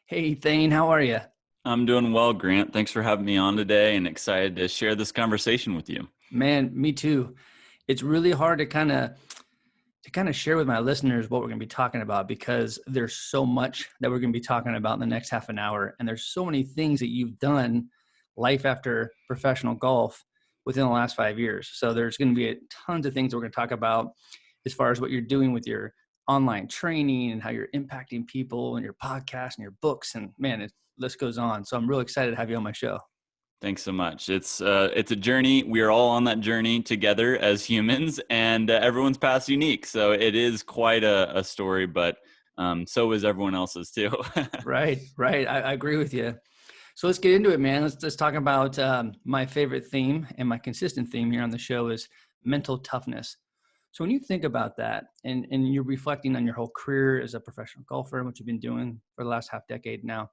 Hey, Thane, how are you? I'm doing well, Grant. Thanks for having me on today and excited to share this conversation with you. Man, me too. It's really hard to kind of share with my listeners what we're going to be talking about because there's so much that we're going to be talking about in the next half an hour, and there's so many things that you've done life after professional golf within the last 5 years. So there's going to be tons of things we're going to talk about as far as what you're doing with your online training and how you're impacting people and your podcast and your books, and man, the list goes on. So I'm really excited to have you on my show. Thanks so much. It's a journey. We are all on that journey together as humans, and everyone's path's unique. So it is quite a story, but so is everyone else's too. Right, right. I agree with you. So let's get into it, man. Let's talk about my favorite theme and my consistent theme here on the show is mental toughness. So when you think about that and you're reflecting on your whole career as a professional golfer and what you've been doing for the last half decade now,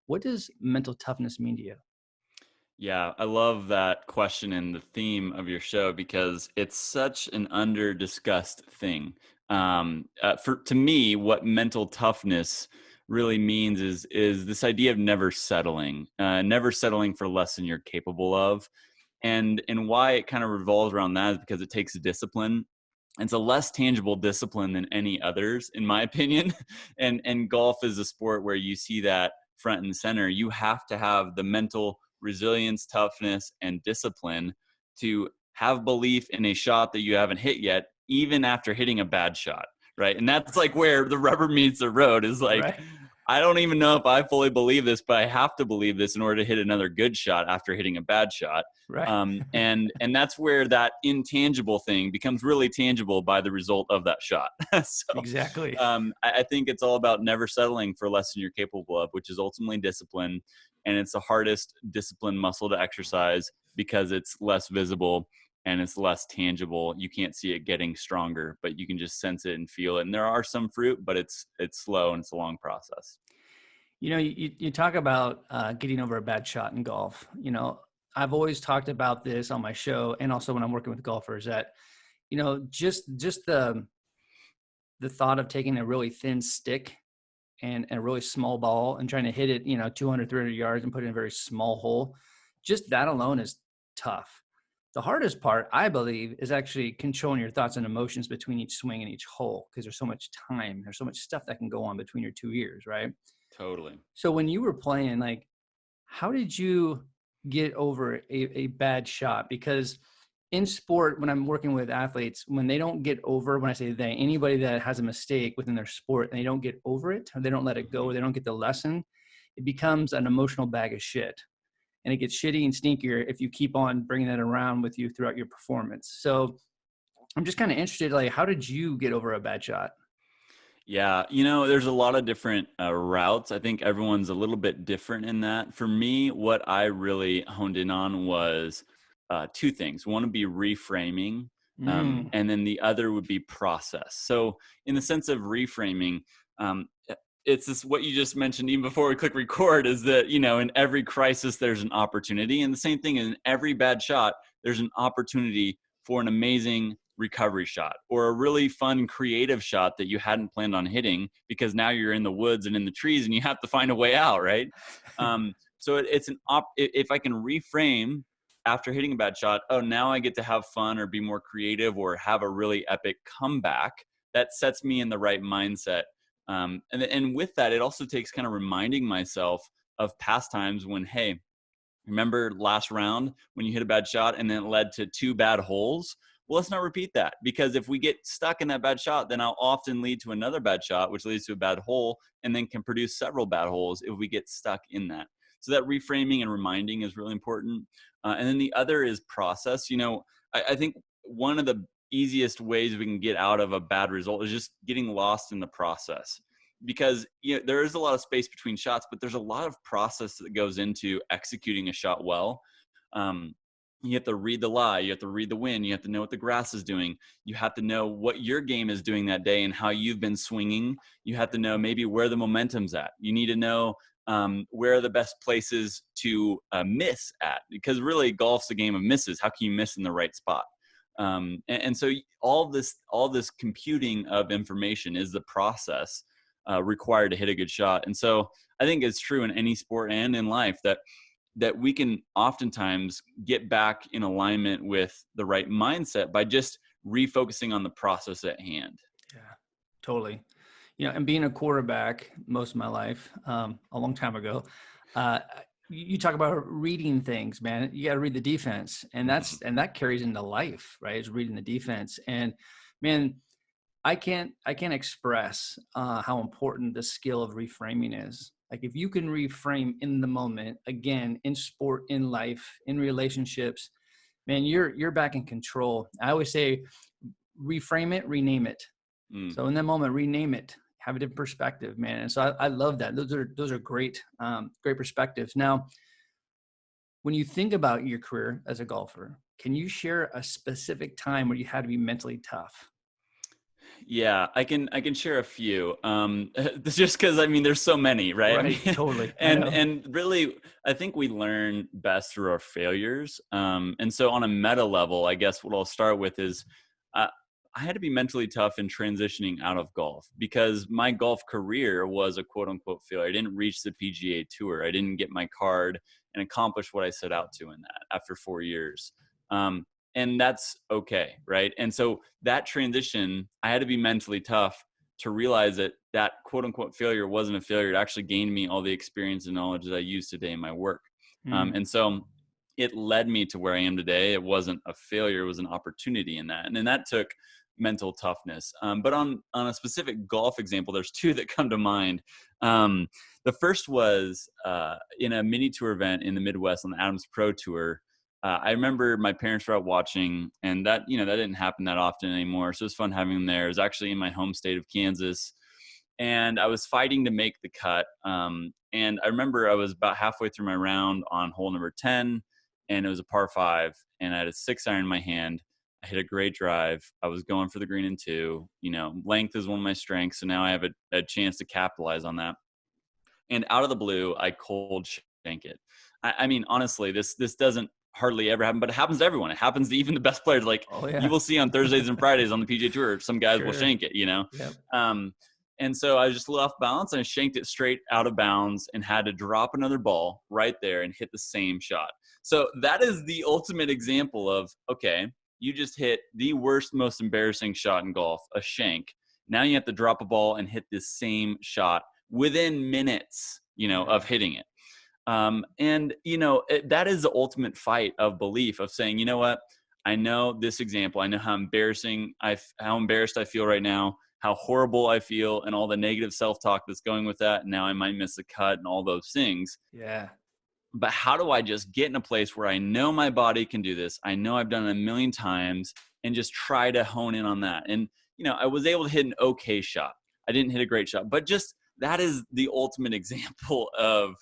what does mental toughness mean to you? Yeah, I love that question and the theme of your show because it's such an under-discussed thing. To me, what mental toughness really means is this idea of never settling for less than you're capable of, and why it kind of revolves around that is because it takes discipline. It's a less tangible discipline than any others, in my opinion. And golf is a sport where you see that front and center. You have to have the mental resilience, toughness, and discipline to have belief in a shot that you haven't hit yet, even after hitting a bad shot, right? And that's like where the rubber meets the road is like, Right, I don't even know if I fully believe this, but I have to believe this in order to hit another good shot after hitting a bad shot. right. And that's where that intangible thing becomes really tangible by the result of that shot. So Exactly. I think it's all about never settling for less than you're capable of, which is ultimately discipline. And it's the hardest discipline muscle to exercise because it's less visible and it's less tangible. You can't see it getting stronger, but you can just sense it and feel it. And there are some fruit, but it's slow and it's a long process. You know, you talk about getting over a bad shot in golf. I've always talked about this on my show and also when I'm working with golfers that, just the thought of taking a really thin stick and a really small ball and trying to hit it, 200, 300 yards and put it in a very small hole, just that alone is tough. The hardest part, I believe, is actually controlling your thoughts and emotions between each swing and each hole because there's so much time, there's so much stuff that can go on between your two ears, right? Totally. So when you were playing, like, how did you get over a bad shot? Because in sport, when I'm working with athletes, when they don't get over, when I say they, anybody that has a mistake within their sport and they don't get over it, or they don't let it go, Mhm. or they don't get the lesson, it becomes an emotional bag of shit. And it gets shitty and stinkier if you keep on bringing that around with you throughout your performance. So I'm just kind of interested, like, how did you get over a bad shot? Yeah, there's a lot of different routes. I think everyone's a little bit different in that. For me, what I really honed in on was two things. One would be reframing, Mm, and then the other would be process. So, in the sense of reframing, um, it's this what you just mentioned even before we click record is that, in every crisis, there's an opportunity. And the same thing in every bad shot, there's an opportunity for an amazing recovery shot or a really fun creative shot that you hadn't planned on hitting because now you're in the woods and in the trees and you have to find a way out, right? So it's if I can reframe after hitting a bad shot, oh, now I get to have fun or be more creative or have a really epic comeback. That sets me in the right mindset. And with that, it also takes kind of reminding myself of past times when, hey, remember last round when you hit a bad shot and then it led to two bad holes? Well, let's not repeat that, because if we get stuck in that bad shot, then I'll often lead to another bad shot, which leads to a bad hole and then can produce several bad holes if we get stuck in that. So that reframing and reminding is really important. And then the other is process. I think one of the easiest ways we can get out of a bad result is just getting lost in the process, because there is a lot of space between shots, but there's a lot of process that goes into executing a shot well. Um, you have to read the lie, you have to read the wind, you have to know what the grass is doing, you have to know what your game is doing that day and how you've been swinging. You have to know maybe where the momentum's at. You need to know where are the best places to miss at, because really golf's a game of misses. How can you miss in the right spot? And so all this computing of information is the process required to hit a good shot. And so I think it's true in any sport and in life that we can oftentimes get back in alignment with the right mindset by just refocusing on the process at hand. Yeah, totally. And being a quarterback most of my life, a long time ago, uh, you talk about reading things, man. You got to read the defense, and Mhm. that carries into life, right? Is reading the defense, and man, I can't express how important the skill of reframing is. Like if you can reframe in the moment, again, in sport, in life, in relationships, man, you're back in control. I always say, reframe it, rename it. Mm. So in that moment, rename it, have a different perspective, man. And so I love that. Those are great, great perspectives. Now, when you think about your career as a golfer, can you share a specific time where you had to be mentally tough? Yeah, I can share a few. Just because I mean, there's so many, right? I Right. mean, Totally. I and know. and really, I think we learn best through our failures. And so on a meta level, I guess what I'll start with is, uh, I had to be mentally tough in transitioning out of golf because my golf career was a quote unquote failure. I didn't reach the PGA Tour. I didn't get my card and accomplish what I set out to in that after 4 years. Um, and that's okay, right? And so that transition, I had to be mentally tough to realize that that quote unquote failure wasn't a failure. It actually gained me all the experience and knowledge that I use today in my work. Mm, And so it led me to where I am today. It wasn't a failure, it was an opportunity in that. And then that took mental toughness. But on a specific golf example, there's two that come to mind. Um, the first was in a mini tour event in the Midwest on the Adams Pro Tour. I remember my parents were out watching, and that that didn't happen that often anymore. So it was fun having them there. It was actually in my home state of Kansas, and I was fighting to make the cut. And I remember I was about halfway through my round on hole number 10, and it was a par five, and I had a 6-iron in my hand. I hit a great drive. I was going for the green in two. Length is one of my strengths, so now I have a chance to capitalize on that. And out of the blue, I cold shank it. I mean, honestly, this doesn't hardly ever happen, but it happens to everyone. It happens to even the best players. Like oh you yeah. will see on Thursdays and Fridays on the PGA Tour, some guys will Sure. shank it. Yep. Um, and so I was just a little off balance and I shanked it straight out of bounds and had to drop another ball right there and hit the same shot. So that is the ultimate example of, okay, you just hit the worst, most embarrassing shot in golf, a shank. Now you have to drop a ball and hit the same shot within minutes, of Yeah. hitting it. That is the ultimate fight of belief of saying, you know what, I know this example. I know how how embarrassed I feel right now, how horrible I feel, and all the negative self-talk that's going with that. Now I might miss a cut and all those things. Yeah. But how do I just get in a place where I know my body can do this? I know I've done it a million times and just try to hone in on that. And, I was able to hit an okay shot. I didn't hit a great shot, but just that is the ultimate example of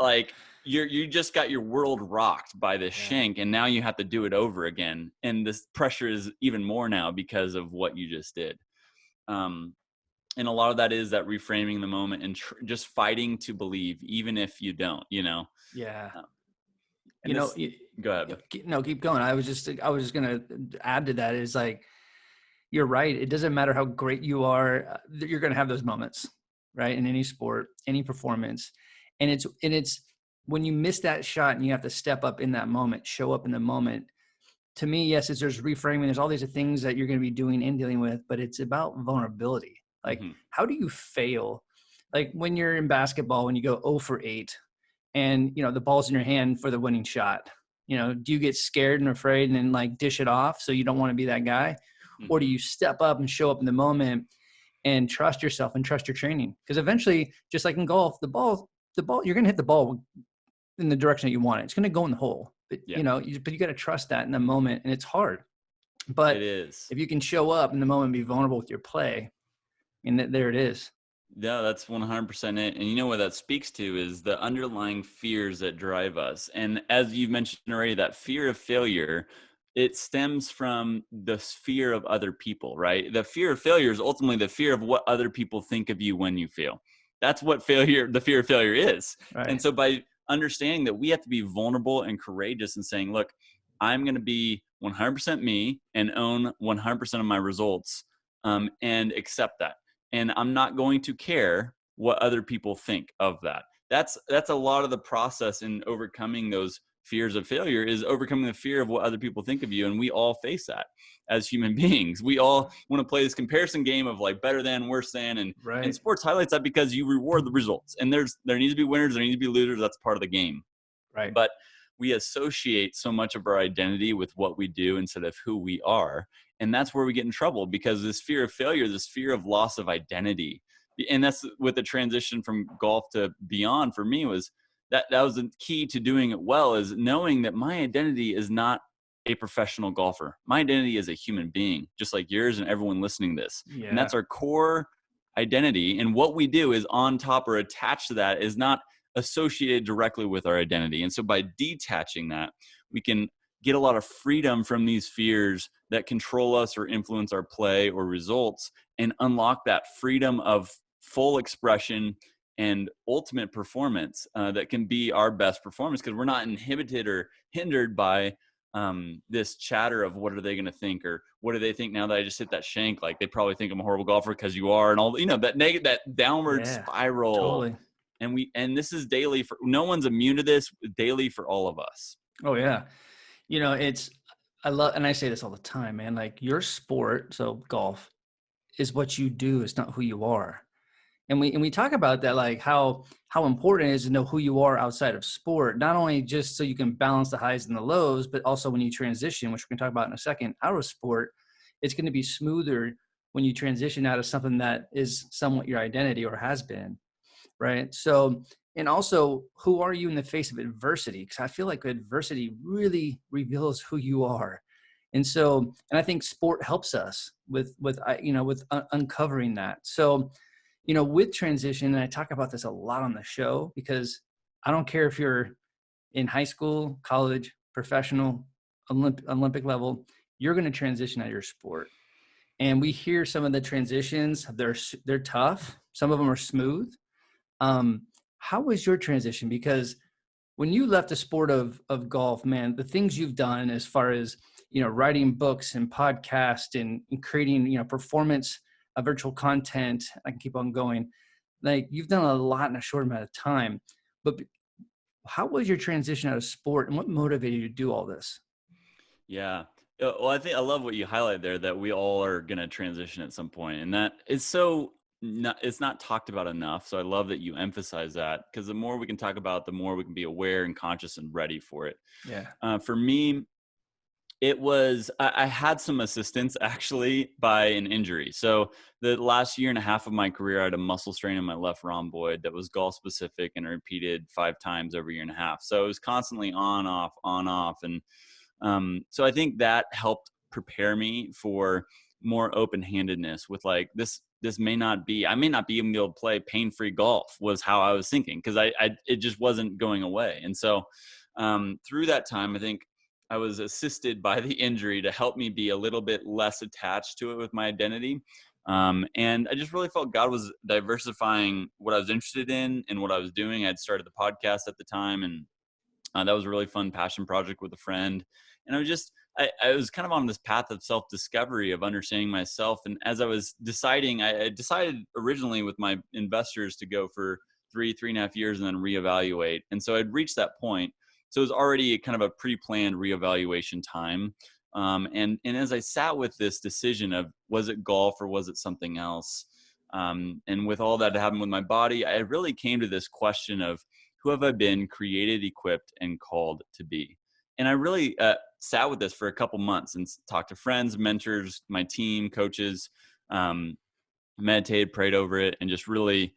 like you just got your world rocked by this Yeah. shank and now you have to do it over again. And this pressure is even more now because of what you just did. Um, and a lot of that is that reframing the moment and just fighting to believe, even if you don't. Yeah. Um, and You know, this, go ahead. no, keep going. I was just gonna add to that is like, you're right. It doesn't matter how great you are. You're gonna have those moments, right? In any sport, any performance. And it's when you miss that shot and you have to step up in that moment, show up in the moment. To me, yes, there's reframing. There's all these things that you're going to be doing and dealing with, but it's about vulnerability. Like, Hmm. how do you fail? Like when you're in basketball, when you go 0 for 8 and, the ball's in your hand for the winning shot, do you get scared and afraid and then like dish it off so you don't want to be that guy? Or do Hmm. you step up and show up in the moment and trust yourself and trust your training? Because eventually, just like in golf, the ball, you're going to hit the ball in the direction that you want it. It's going to go in the hole. But Yeah, but you got to trust that in the moment, and it's hard. it But is. if you can show up in the moment and be vulnerable with your play, and there it is. No, that's 100% it. And you know what that speaks to is the underlying fears that drive us. And as you've mentioned already, that fear of failure, it stems from the fear of other people, right? The fear of failure is ultimately the fear of what other people think of you when you fail. That's what the fear of failure is. And Right. so by understanding that we have to be vulnerable and courageous and saying, look, I'm going to be 100% me and own 100% of my results, and accept that, and I'm not going to care what other people think of that. That's a lot of the process in overcoming those fears of failure, is overcoming the fear of what other people think of you. And we all face that as human beings. We all want to play this comparison game of like better than, worse than, and Right. sports highlights that because you reward the results. And there needs to be winners, there needs to be losers. That's part of the game. Right. But we associate so much of our identity with what we do instead of who we are. And that's where we get in trouble, because this fear of failure, this fear of loss of identity. And that's with the transition from golf to beyond for me, was that was the key to doing it well, is knowing that my identity is not a professional golfer. My identity is a human being, just like yours and everyone listening to this. And Yeah. that's our core identity. And what we do is on top or attached to that is not associated directly with our identity. And so by detaching that, we can get a lot of freedom from these fears that control us or influence our play or results, and unlock that freedom of full expression and ultimate performance that can be our best performance, because we're not inhibited or hindered by this chatter of what are they going to think, or what do they think now that I just hit that shank? Like, they probably think I'm a horrible golfer because you are, and all, that negative, that downward Yeah. spiral. Totally. And this is daily for, no one's immune to this, daily for all of us. Oh yeah. It's, I love, and I say this all the time, man, like your sport, so golf, is what you do. It's not who you are. And we talk about that, like how important it is to know who you are outside of sport, not only just so you can balance the highs and the lows, but also when you transition, which we're going to talk about in a second, out of sport, it's going to be smoother when you transition out of something that is somewhat your identity or has been, right? So, and also, who are you in the face of adversity? Because I feel like adversity really reveals who you are. And so, and I think sport helps us with uncovering that. So, with transition, and I talk about this a lot on the show, because I don't care if you're in high school, college, professional, Olympic level, you're going to transition out of your sport. And we hear some of the transitions, they're tough. Some of them are smooth. How was your transition? Because when you left the sport of golf, man, the things you've done as far as, writing books and podcasts and creating, performance, virtual content, I can keep on going. Like, you've done a lot in a short amount of time, but how was your transition out of sport, and what motivated you to do all this? Yeah. Well, I think I love what you highlight there, that we all are going to transition at some point, and that is so not, it's not talked about enough. So I love that you emphasize that, because the more we can talk about, the more we can be aware and conscious and ready for it. Yeah. For me, it was, I had some assistance actually by an injury. So the last year and a half of my career, I had a muscle strain in my left rhomboid that was golf specific and repeated 5 times over a year and a half. So it was constantly on, off, on, off. And so I think that helped prepare me for more open-handedness with like, this may not be, I may not be able to play pain-free golf, was how I was thinking. Cause it just wasn't going away. And so through that time, I think I was assisted by the injury to help me be a little bit less attached to it with my identity. And I just really felt God was diversifying what I was interested in and what I was doing. I'd started the podcast at the time, and that was a really fun passion project with a friend. And I was kind of on this path of self-discovery, of understanding myself. And as I was deciding, I decided originally with my investors to go for 3.5 years and then reevaluate. And so I'd reached that point. So it was already kind of a pre-planned reevaluation time. And as I sat with this decision of, was it golf or was it something else? And with all that happened with my body, I really came to this question of, who have I been created, equipped, and called to be? And I really sat with this for a couple months and talked to friends, mentors, my team, coaches, meditated, prayed over it, and just really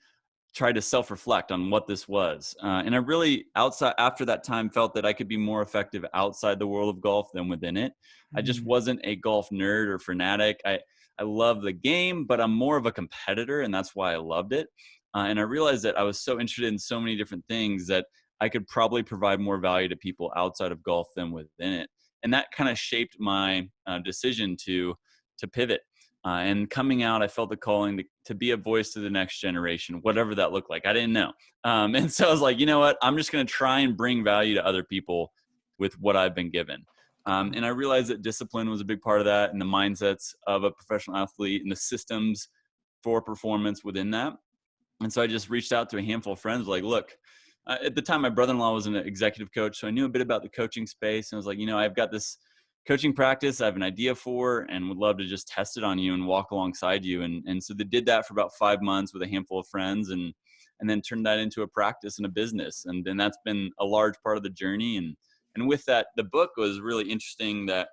tried to self-reflect on what this was. And I really, after that time, felt that I could be more effective outside the world of golf than within it. I just Mm. wasn't a golf nerd or fanatic. I love the game, but I'm more of a competitor, and that's why I loved it. And I realized that I was so interested in so many different things that I could probably provide more value to people outside of golf than within it. And that kind of shaped my decision to pivot. And coming out, I felt the calling to be a voice to the next generation, whatever that looked like. I didn't know. And so I was like, you know what? I'm just going to try and bring value to other people with what I've been given. Cool. And I realized that discipline was a big part of that, and the mindsets of a professional athlete and the systems for performance within that. And so I just reached out to a handful of friends, like, look, at the time, my brother-in-law was an executive coach. So I knew a bit about the coaching space. And I was like, I've got this coaching practice I have an idea for and would love to just test it on you and walk alongside you. And so they did that for about 5 months with a handful of friends, and then turned that into a practice and a business. And then that's been a large part of the journey. And with that, the book was really interesting. That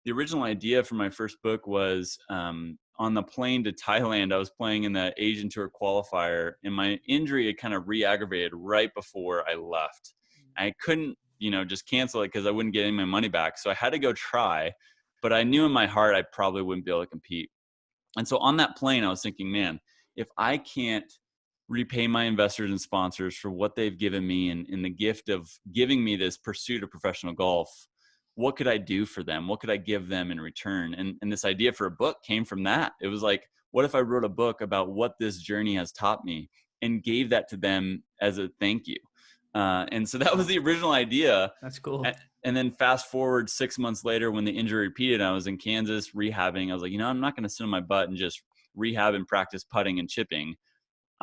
the original idea for my first book was, on the plane to Thailand, I was playing in the Asian Tour qualifier, and my injury had kind of re-aggravated right before I left. I couldn't, just cancel it because I wouldn't get any of my money back. So I had to go try, but I knew in my heart I probably wouldn't be able to compete. And so on that plane, I was thinking, man, if I can't repay my investors and sponsors for what they've given me and in the gift of giving me this pursuit of professional golf, what could I do for them? What could I give them in return? And this idea for a book came from that. It was like, what if I wrote a book about what this journey has taught me and gave that to them as a thank you? And so that was Wow, the original idea. that's cool. And then fast forward 6 months later, when the injury repeated, I was in Kansas rehabbing. I was like, I'm not going to sit on my butt and just rehab and practice putting and chipping.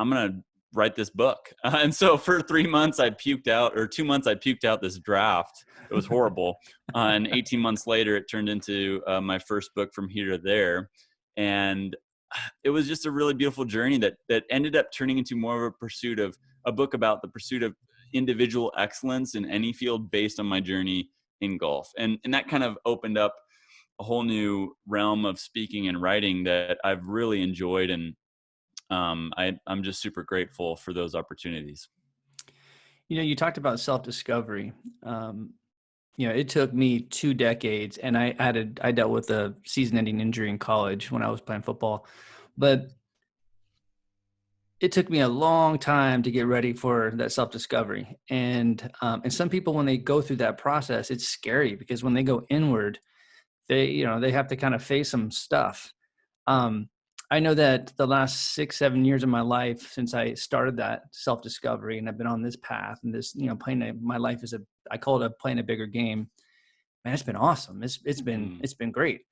I'm going to write this book. And so for 3 months, I puked out, or 2 months, I puked out this draft. It was horrible. And 18 months later, it turned into my first book, From Here to There. And it was just a really beautiful journey that ended up turning into more of a book about the pursuit of individual excellence in any field based on my journey in golf. And that kind of opened up a whole new realm of speaking and writing that I've really enjoyed. And I'm just super grateful for those opportunities. You talked about self-discovery. It took me 2 decades, and I dealt with a season-ending injury in college when I was playing football, but it took me a long time to get ready for that self-discovery. And some people, when they go through that process, it's scary because when they go inward, they have to kind of face some stuff. Um, I know that the last 6, 7 years of my life, since I started that self-discovery, and I've been on this path and this, my life is I call it playing a bigger game. Man, it's been awesome. It's been great.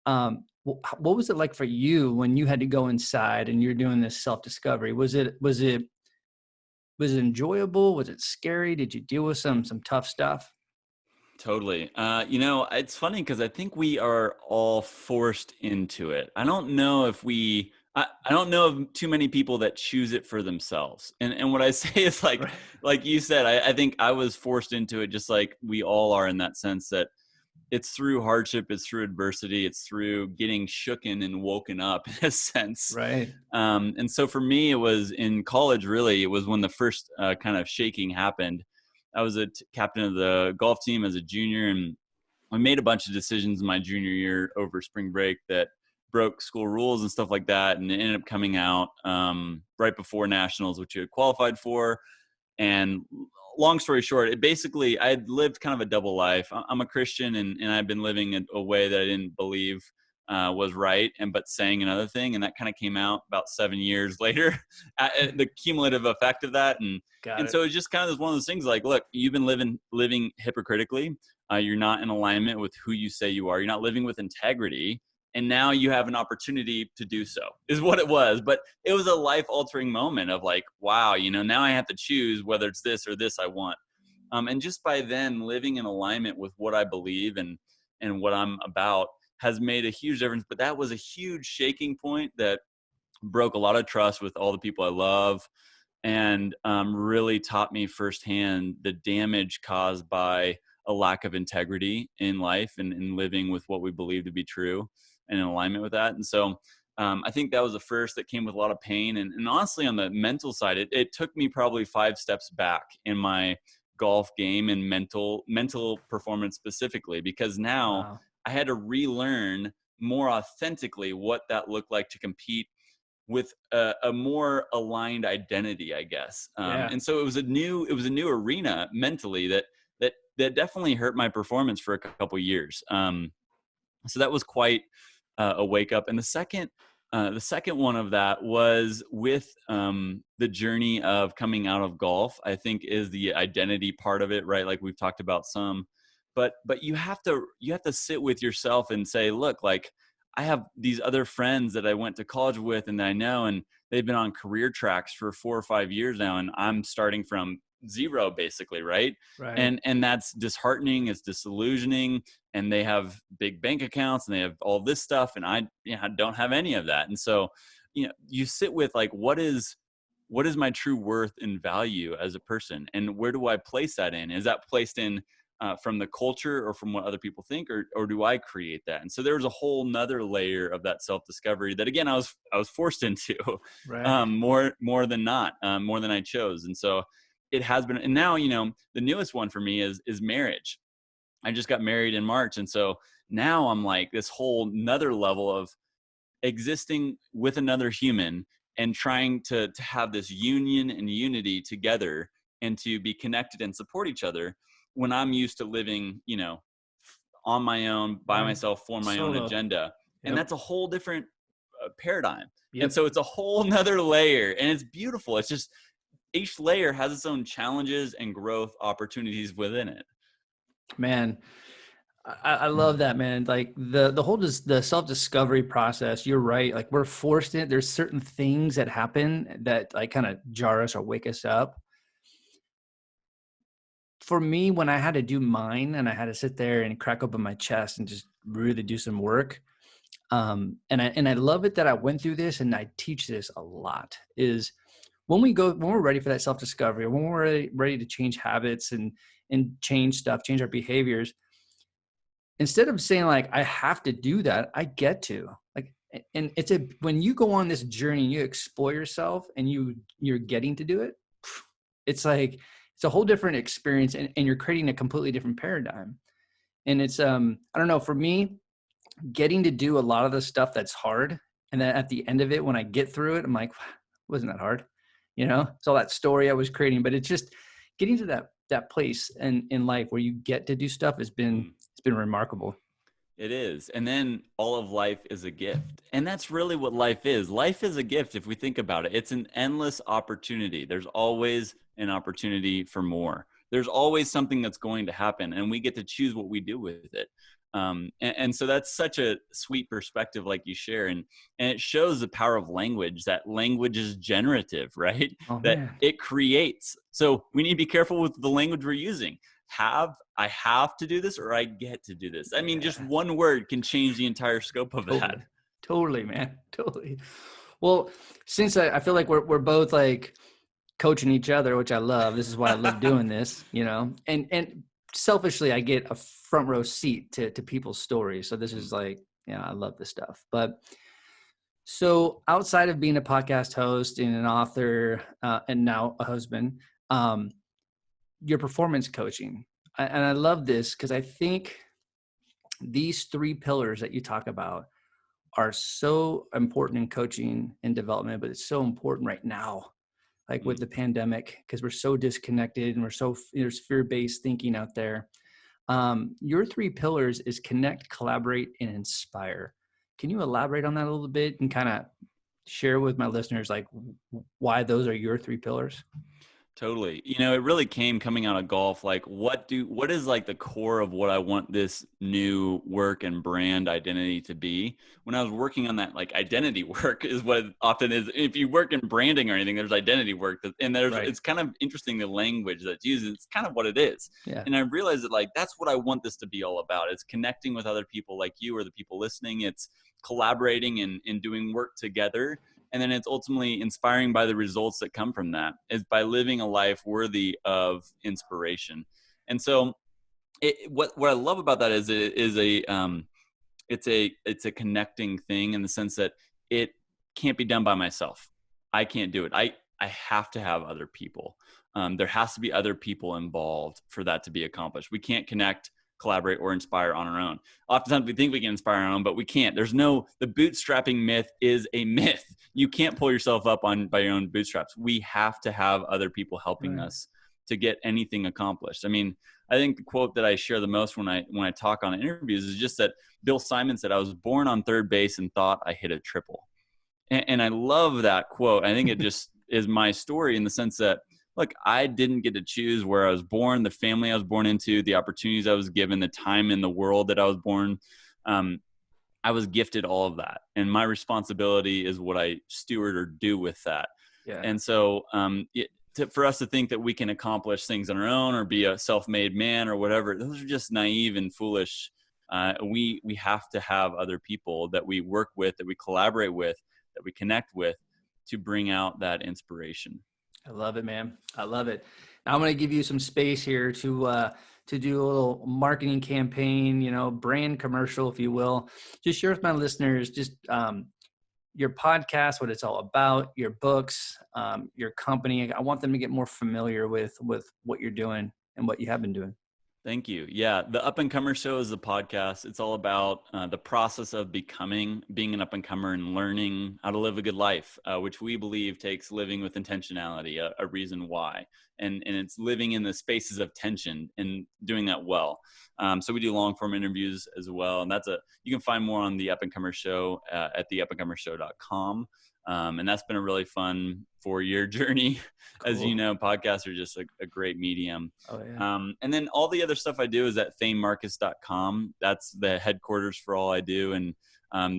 What was it like for you when you had to go inside and you're doing this self-discovery? Was it enjoyable? Was it scary? Did you deal with some tough stuff? Totally. It's funny because I think we are all forced into it. I don't know if I don't know of too many people that choose it for themselves. And what I say is Right. like you said, I think I was forced into it just like we all are, in that sense that it's through hardship, it's through adversity, it's through getting shooken and woken up in a sense. Right. And so for me, it was in college, really, it was when the first kind of shaking happened. I was a captain of the golf team as a junior, and I made a bunch of decisions in my junior year over spring break that broke school rules and stuff like that. And it ended up coming out right before nationals, which you had qualified for. And long story short, it basically, I had lived kind of a double life. I'm a Christian, and I've been living a way that I didn't believe was right, but saying another thing. And that kind of came out about 7 years later, the cumulative effect of that. Got And it. so it's just kind of one of those things like, look, you've been living hypocritically. You're not in alignment with who you say you are. You're not living with integrity. And now you have an opportunity to do so, is what it was. But it was a life altering moment of like, wow, now I have to choose whether it's this or this I want. And just by then living in alignment with what I believe and what I'm about has made a huge difference. But that was a huge shaking point that broke a lot of trust with all the people I love, and really taught me firsthand the damage caused by a lack of integrity in life and in living with what we believe to be true and in alignment with that. And so I think that was the first that came with a lot of pain. And honestly, on the mental side, it took me probably 5 steps back in my golf game and mental performance specifically, because now Wow. I had to relearn more authentically what that looked like to compete with a more aligned identity, I guess. Yeah. And so it was a new arena mentally that definitely hurt my performance for a couple years. So that was quite a wake up. And the second one of that was with the journey of coming out of golf. I think is the identity part of it, right? Like we've talked about some, but you have to sit with yourself and say, look, like I have these other friends that I went to college with and that I know, and they've been on career tracks for 4 or 5 years now, and I'm starting from zero basically, right? Right. And that's disheartening, it's disillusioning, and they have big bank accounts and they have all this stuff, and I, don't have any of that. And so, you sit with like, what is my true worth and value as a person, and where do I place that in? Is that placed in from the culture or from what other people think, or do I create that? And so there was a whole nother layer of that self-discovery that, again, I was forced into, Right. more than not, more than I chose. And so it has been. And now, the newest one for me is marriage. I just got married in March. And so now I'm like this whole nother level of existing with another human and trying to have this union and unity together, and to be connected and support each other, when I'm used to living, on my own, by Right. myself, for my own Solo. agenda. And Yep. that's a whole different paradigm. And Yep. so it's a whole nother layer, and it's beautiful. It's just, each layer has its own challenges and growth opportunities within it. Man, I love that, man. Like the whole the self-discovery process, you're right. Like we're forced in. There's certain things that happen that like kind of jar us or wake us up. For me, when I had to do mine and I had to sit there and crack open my chest and just really do some work, and I love it that I went through this, and I teach this a lot, is when we're ready for that self-discovery, when we're ready to change habits and change stuff, change our behaviors, instead of saying like, I have to do that, I get to. Like, and when you go on this journey and you explore yourself and you're getting to do it, it's like, it's a whole different experience, and you're creating a completely different paradigm. And it's, I don't know, for me, getting to do a lot of the stuff that's hard. And then at the end of it, when I get through it, I'm like, wasn't that hard? It's all that story I was creating, but it's just getting to that place in life where you get to do stuff it's been remarkable. It is. And then all of life is a gift. And that's really what life is. Life is a gift if we think about it. It's an endless opportunity. There's always an opportunity for more. There's always something that's going to happen, and we get to choose what we do with it. And so that's such a sweet perspective, like you share. And it shows the power of language, that language is generative, right? Oh That man. it creates. So we need to be careful with the language we're using. I have to do this, or I get to do this. I mean, just Yeah, one word can change the entire scope of that. totally, man. Totally. Well, since I feel like we're both like coaching each other, which I love. This is why I love doing this, and selfishly, I get a front row seat to people's stories. So this is like, yeah, I love this stuff. But so outside of being a podcast host and an author, and now a husband, um, your performance coaching. And I love this because I think these three pillars that you talk about are so important in coaching and development, but it's so important right now, like with Mm. the pandemic, because we're so disconnected and there's fear-based thinking out there. Your three pillars is connect, collaborate, and inspire. Can you elaborate on that a little bit and kind of share with my listeners, like why those are your three pillars? Totally. It really came coming out of golf. Like, what is like the core of what I want this new work and brand identity to be? When I was working on that, like, identity work is what it often is. If you work in branding or anything, there's identity work, and Right. it's kind of interesting, the language that's used. It's kind of what it is. Yeah. And I realized that, like, that's what I want this to be all about. It's connecting with other people like you, or the people listening. It's collaborating and doing work together, and then it's ultimately inspiring by the results that come from that, is by living a life worthy of inspiration. And so what I love about that is it's a connecting thing, in the sense that it can't be done by myself. I can't do it. I have to have other people. There has to be other people involved for that to be accomplished. We can't connect, collaborate, or inspire on our own. Oftentimes we think we can inspire on our own, but we can't. The bootstrapping myth is a myth. You can't pull yourself up by your own bootstraps. We have to have other people helping Right. us to get anything accomplished. I mean, I think the quote that I share the most when I talk on interviews is just that Bill Simon said, "I was born on third base and thought I hit a triple." And I love that quote. I think it just is my story, in the sense that, look, I didn't get to choose where I was born, the family I was born into, the opportunities I was given, the time in the world that I was born. Um, I was gifted all of that, and my responsibility is what I steward or do with that. Yeah. And so, for us to think that we can accomplish things on our own or be a self-made man or whatever, those are just naive and foolish. We have to have other people that we work with, that we collaborate with, that we connect with, to bring out that inspiration. I love it, man. I love it. Now I'm going to give you some space here to do a little marketing campaign, brand commercial, if you will. Just share with my listeners, just your podcast, what it's all about, your books, your company. I want them to get more familiar with what you're doing and what you have been doing. Thank you. Yeah, the Up and Comer Show is a podcast. It's all about the process of being an up and comer and learning how to live a good life, which we believe takes living with intentionality, a reason why. And it's living in the spaces of tension and doing that well. So we do long form interviews as well. And you can find more on the Up and Comer Show at theupandcomershow.com. And that's been a really fun 4-year journey. Cool. As you know, podcasts are just a great medium. Oh, yeah. And then all the other stuff I do is at thanemarcus.com. That's the headquarters for all I do. And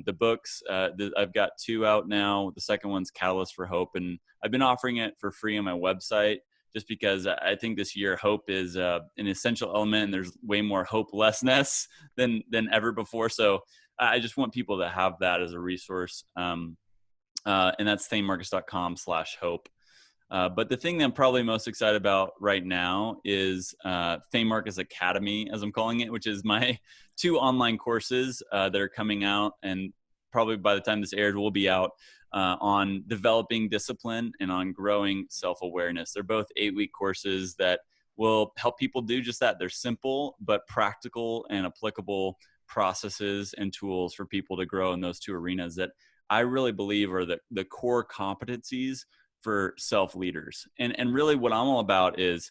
the books, I've got 2 out now. The second one's Catalyst for Hope. And I've been offering it for free on my website, just because I think this year hope is an essential element, and there's way more hopelessness than ever before. So I just want people to have that as a resource. And that's thanemarcus.com/hope. But the thing that I'm probably most excited about right now is Thane Marcus Academy, as I'm calling it, which is my 2 online courses that are coming out, and probably by the time this airs will be out, on developing discipline and on growing self-awareness. They're both 8-week courses that will help people do just that. They're simple but practical and applicable processes and tools for people to grow in those 2 arenas that I really believe are the core competencies for self-leaders. And really what I'm all about is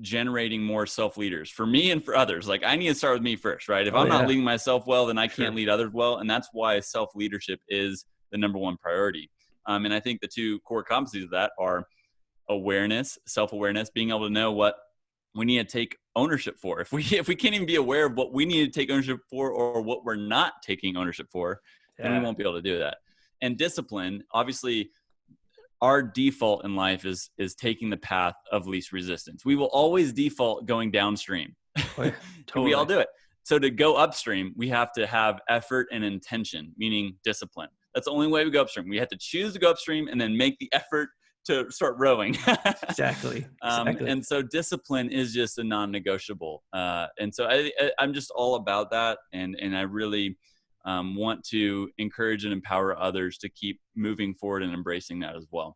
generating more self-leaders for me and for others. Like, I need to start with me first, right? If I'm not leading myself well, then I can't lead others well. And that's why self-leadership is the number 1 priority. And I think the 2 core competencies of that are awareness, self-awareness, being able to know what we need to take ownership for. If we can't even be aware of what we need to take ownership for, or what we're not taking ownership for, then we won't be able to do that. And discipline, obviously, our default in life is taking the path of least resistance. We will always default going downstream. Oh, yeah, totally. We all do it. So to go upstream, we have to have effort and intention, meaning discipline. That's the only way we go upstream. We have to choose to go upstream and then make the effort to start rowing. Exactly. And so discipline is just a non-negotiable. And so I'm just all about that. And I really want to encourage and empower others to keep moving forward and embracing that as well.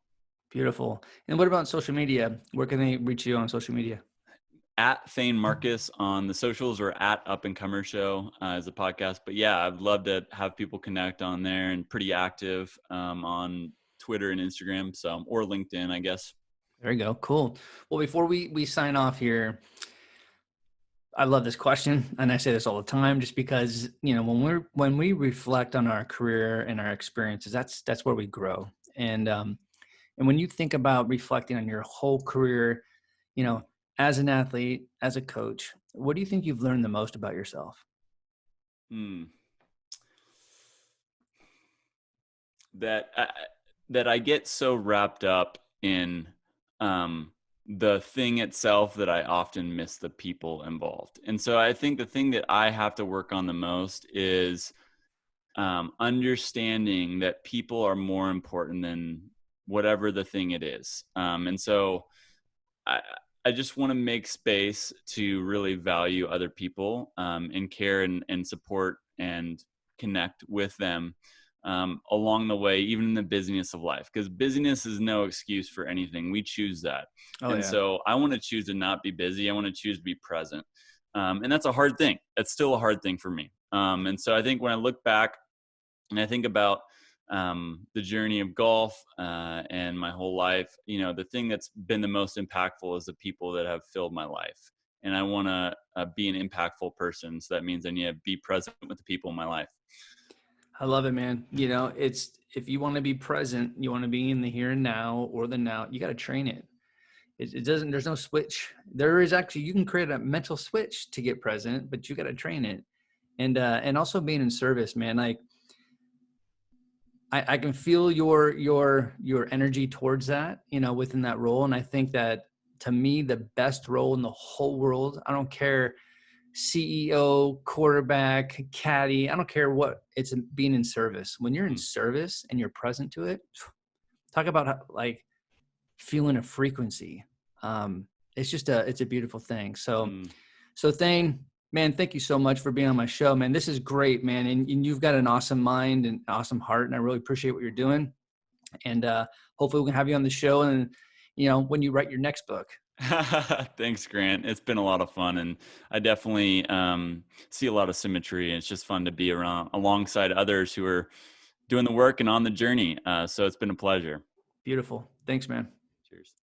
Beautiful. And what about social media? Where can they reach you on social media? At Thane Marcus on the socials, or at Up and Comer Show as a podcast. But yeah, I'd love to have people connect on there, and pretty active on Twitter and Instagram, or LinkedIn, I guess. There you go. Cool. Well, before we sign off here, I love this question, and I say this all the time, just because, when we reflect on our career and our experiences, that's where we grow. And when you think about reflecting on your whole career, as an athlete, as a coach, what do you think you've learned the most about yourself? That I get so wrapped up in the thing itself that I often miss the people involved. And so I think the thing that I have to work on the most is understanding that people are more important than whatever the thing it is. And so I just want to make space to really value other people and care and support and connect with them along the way, even in the busyness of life, because busyness is no excuse for anything. We choose that. So I want to choose to not be busy. I want to choose to be present. And that's a hard thing. It's still a hard thing for me. And so I think when I look back and I think about the journey of golf and my whole life, the thing that's been the most impactful is the people that have filled my life. And I want to be an impactful person. So that means I need to be present with the people in my life. I love it, man. It's, if you want to be present, you want to be in the here and now, or the now, you got to train it. It doesn't, there's no switch. There is actually, you can create a mental switch to get present, but you got to train it. and also being in service, man. Like I can feel your energy towards that, within that role. And I think that, to me, the best role in the whole world, I don't care, CEO, quarterback, caddy, I don't care what, it's being in service. When you're in service and you're present to it, talk about like feeling a frequency. It's a beautiful thing. So Thane, man, thank you so much for being on my show, man. This is great, man. And you've got an awesome mind and awesome heart, and I really appreciate what you're doing. And hopefully we can have you on the show, and when you write your next book. Thanks, Grant. It's been a lot of fun, and I definitely see a lot of symmetry. And it's just fun to be alongside others who are doing the work and on the journey. So it's been a pleasure. Beautiful. Thanks, man. Cheers.